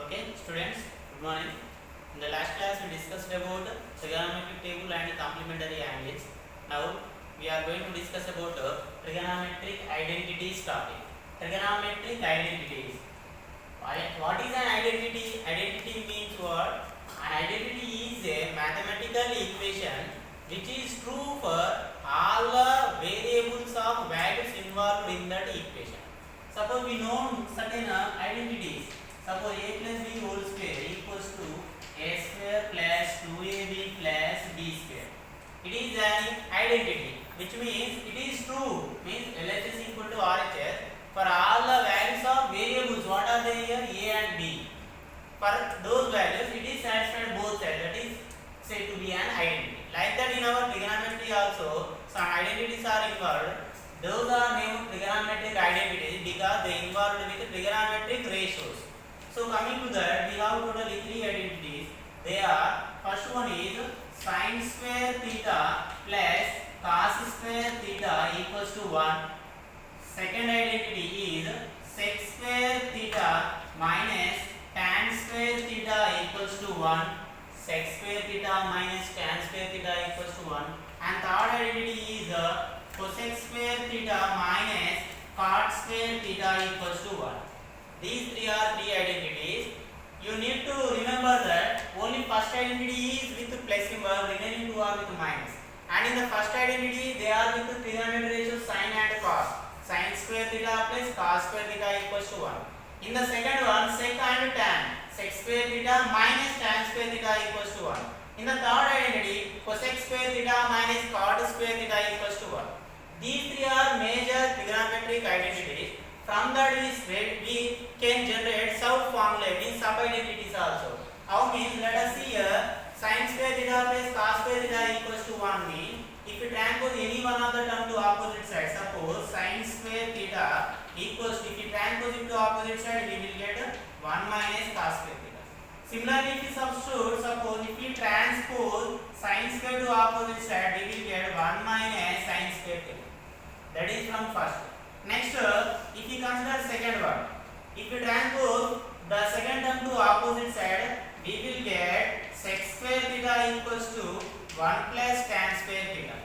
Okay, students, good morning. In the last class, we discussed about trigonometric table and complementary angles. Now, we are going to discuss about trigonometric identities topic. Trigonometric identities. What is an identity? Identity means what? An identity is a mathematical equation which is true for all the variables of values involved in that equation. Suppose we know certain identities. Suppose a plus b whole square equals to a square plus 2ab plus b square. It is an identity, which means it is true. Means LHS equal to RHS for all the values of variables. What are they here? A and b. For those values, it is satisfied both sides. That is said to be an identity. Like that, in our trigonometry also, some identities are involved. Those are named trigonometric identities because they involved with trigonometric ratios. So coming to that, we have totally 3 identities. They are, first one is sin square theta plus cos square theta equals to 1. Second identity is sec square theta minus tan square theta equals to 1. Sec square theta minus tan square theta equals to 1. And third identity is cosec square theta minus cot square theta equals to 1. These three are three identities. You need to remember that only first identity is with plus symbol, remaining two are with minus. And in the first identity, they are with trigonometric ratios sin and cos. Sin square theta plus cos square theta equals to 1. In the second one, sec and tan. Sec square theta minus tan square theta equals to 1. In the third identity, cosec square theta minus cot square theta equals to 1. These three are major trigonometric identities. From that we can generate sub-formula, means sub-identities also. How means, let us see here, sin square theta plus cos square theta equals to 1 means, if you transpose any one of the term to opposite side, suppose sin square theta equals to, if you transpose it to opposite side, we will get 1 minus cos square theta. Similarly, if you substitute, suppose if you transpose sin square to opposite side, we will get 1 minus sin square theta. That is from first. Next, if you consider second one, if you transpose the second term to opposite side, we will get sec square theta equals to 1 plus tan square theta.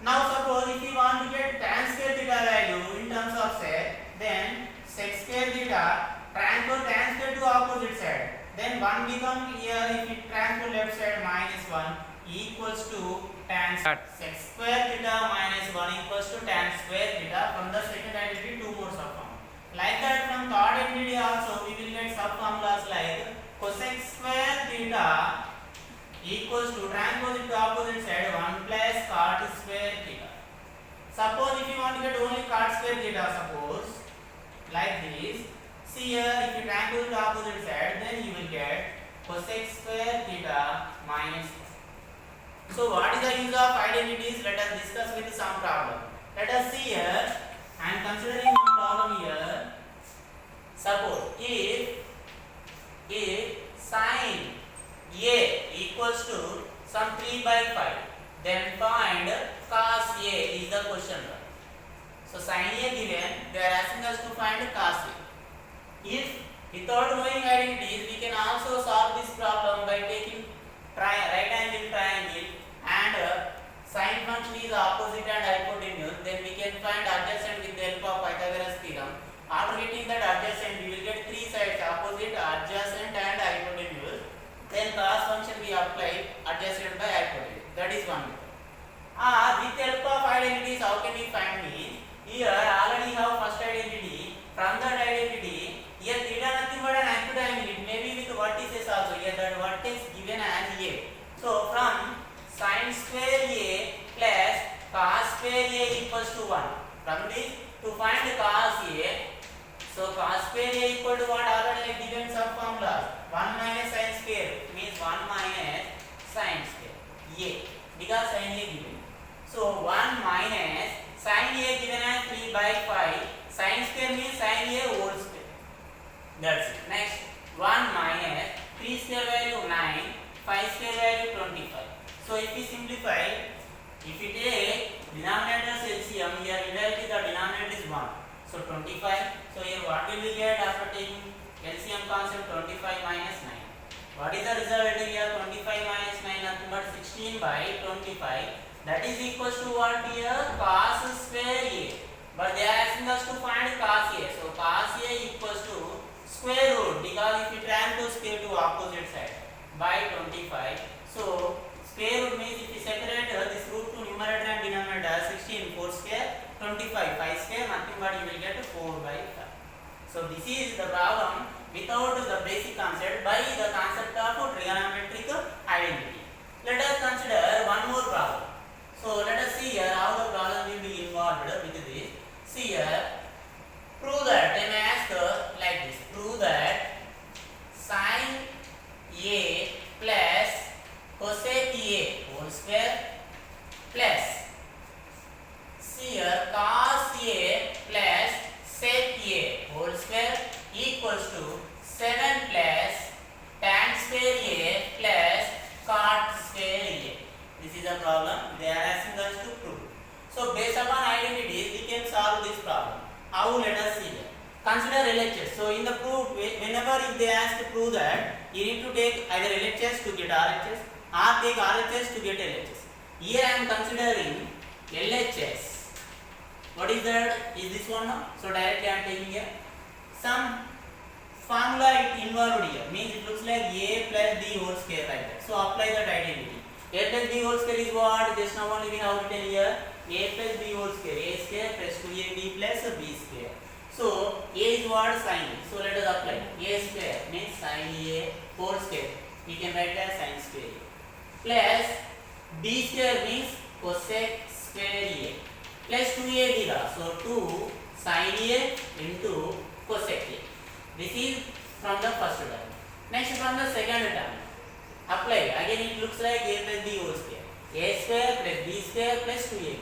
Now suppose if you want to get tan square theta value in terms of sec, then sec square theta transpose tan square to opposite side, then 1 become here, if you transpose left side, minus 1 equals to tan sec square theta minus 1 equals to tan square theta. From the second identity, two more subformulas. Like that, from third identity also we will get subformulas like cosec square theta equals to, transpose it to opposite side, 1 plus cot square theta. Suppose if you want to get only cot square theta, suppose like this, see here, if you transpose it to opposite side, then you will get cosec square theta minus 1. So what is the use of identities? Let us discuss with some problem. Let us see here. I am considering one problem here. Suppose if sin A equals to some 3 by 5, then find cos A is the question. So sin A given, they are asking us to find cos A. If without knowing identities, we can also solve this problem by taking right angle triangle and sine function is opposite and hypotenuse, then we can find adjacent with the help of Pythagoras theorem. After getting that adjacent, we will get three sides, opposite, adjacent and hypotenuse. Then cos function we apply adjacent by hypotenuse. That is one method. With the help of identities, how can we find means? Here already have first identity. From that identity, here theta nothing but an acute angle. It may be with vertices also. Here that vertex given as A. So from sin square A plus cos square A equals to 1. From this, to find cos A, so cos square A equal to what? Already given some formulas. 1 minus sin square means 1 minus sin square A, because sin A given. So 1 minus sin A given as 3 by 5. Sin square means sin A whole square. That's it. Next, 1 minus 3 square value 9, 5 square value 25. So if we simplify, if we take denominator's LCM, here indirectly the denominator is 1. So 25. So here what will we get after taking LCM concept 25 minus 9. What is the result here? 25 minus 9 nothing but 16 by 25. That is equals to what here? Cos square A. But they are asking us to find cos A. So cos A equals to square root, because if we transpose to opposite side by 25. So square root means if we separate this root to numerator and denominator, 16 4 square, 25 5 square, nothing but you will get 4 by 5. So this is the problem without the basic concept, by the concept of trigonometric identity. Let us consider one more problem. So let us see here how the problem will be involved with this. See here, prove that, they may ask like this, prove that sin A plus cosec A whole square plus, see here, cos A plus sec A whole square equals to 7 plus tan square A plus cot square A. This is a problem they are asking us to prove. So based upon identities we can solve this problem. How? Let us see here. Consider LHS. So in the proof, whenever if they ask to prove that, you need to take either LHS to get RHS or take RHS to get LHS. Here I am considering LHS. What is that? Is this one now? So directly I am taking here. Some formula it involved here, means it looks like A plus B whole square like that. So apply that identity. A plus B whole square is what? Just now only we have written here. A plus B whole square. A square plus 2AB plus B square. So A is what? Sin. So let us apply. A square means sin A whole square. We can write as sin square. Plus B square means cosec square A. Plus 2AB. So 2 sin A into cosec A. This is from the first term. Next from the second term. Apply. Again it looks like A plus B whole square. A square plus B square plus 2AB.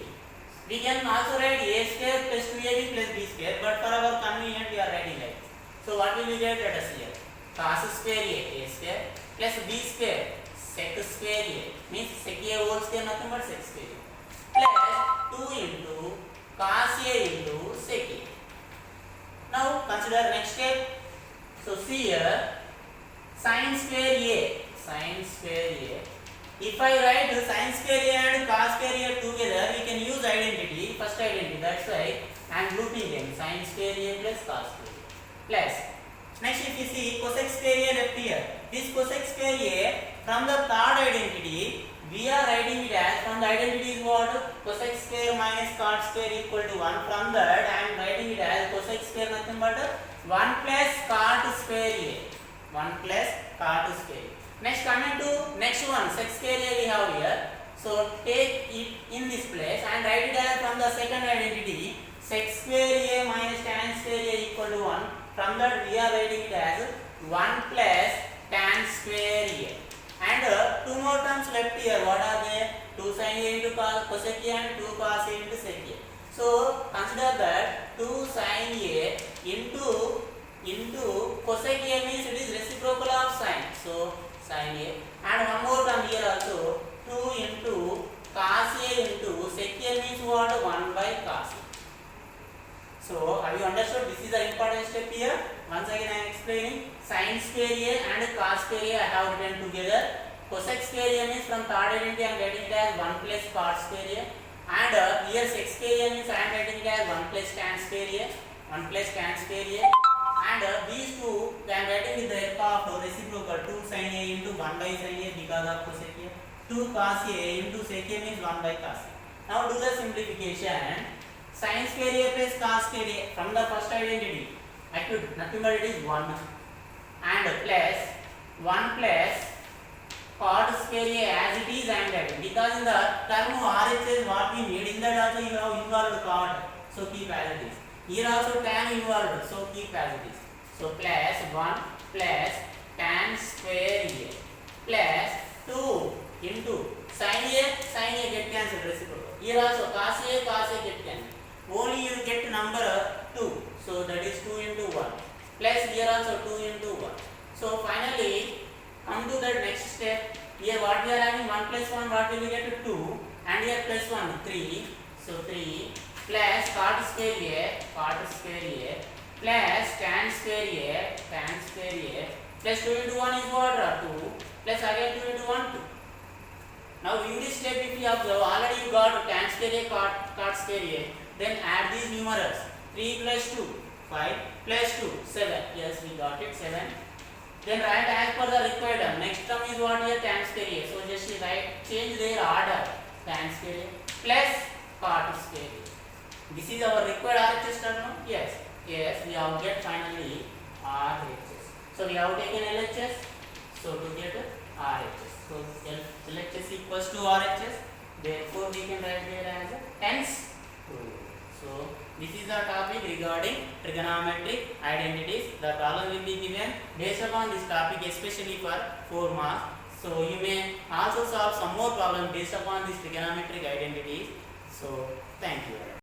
We can also write A square plus 2AB plus B square, but for our convenience we are writing like this. So what will we get? Let us see here. Cos square A square plus B square sec square A, means sec A whole square nothing but sec square A, plus 2 into cos A into sec A. Now consider next step. So see here, sin square A, sin square A. If I write sin square A and cos square A together, we can use identity, first identity. That's why I am grouping them, sin square A plus cos square A. Plus, next if you see cosec square A left here, this cosec square A from the third identity, we are writing it as, from the identity is what? Cosec square minus cot square equal to 1. From that I am writing it as cosec square nothing but 1 plus cot square A. 1 plus cot square A. Next coming to next one, sec square A we have here. So take it in this place and write it as from the second identity, sec square A minus tan square A equal to 1. From that we are writing it as 1 plus tan square A. And two more terms left here. What are they? 2 sin A into cosec A and 2 cos A into sec A. So consider that 2 sin A into cosec A means it is reciprocal of sin. So sin A, and one more term here also, 2 into cos A into sec A means what? 1 by cos A. So have you understood? This is the important step here. Once again I am explaining. Sin square A and cos square A I have written together. Cosec square A means from third identity I am writing it as 1 plus cot square A. And here sec square A means I am writing it as 1 plus tan square A. 1 plus tan square A. And these two I am writing with the help of reciprocal, 2 sin A into 1 by sin A because of cosec A. 2 cos A into sec A means 1 by cos A. Now do the simplification. Sin square A plus cos square A from the first identity, I could nothing but it is 1, and plus 1 plus cot square A as it is I am writing, because in the term of RHS what we need, in that also you have involved cot, so keep as it is. Here also tan involved, so keep as it is. So plus 1 plus tan square A plus 2 into sin A get cancelled reciprocal. Here also cos A get cancelled. Only you get number 2, so that is 2 into 1, plus here also 2 into 1. So finally come to the next step. Here what we are having, 1 plus 1, what will we get? 2, and here plus 1 3, so 3 plus cot square A plus tan square A plus 2 into 1 is what? 2 plus again 2 into 1 2. Now in this step if you observe already you got tans carrier cots carrier, then add these numerals 3 plus 2 5 plus 2 7. Yes, we got it 7. Then write as per the required. Next term is what here tans carrier. So just write change their order tans carrier plus cots carrier. This is our required RHS term. No? Yes. Yes, we have get finally RHS. So we have taken LHS. So to get RHS. So LHS equals to RHS. Therefore we can write there as hence. So this is the topic regarding trigonometric identities. The problem will be given based upon this topic, especially for 4 marks. So you may also solve some more problems based upon these trigonometric identities. So thank you.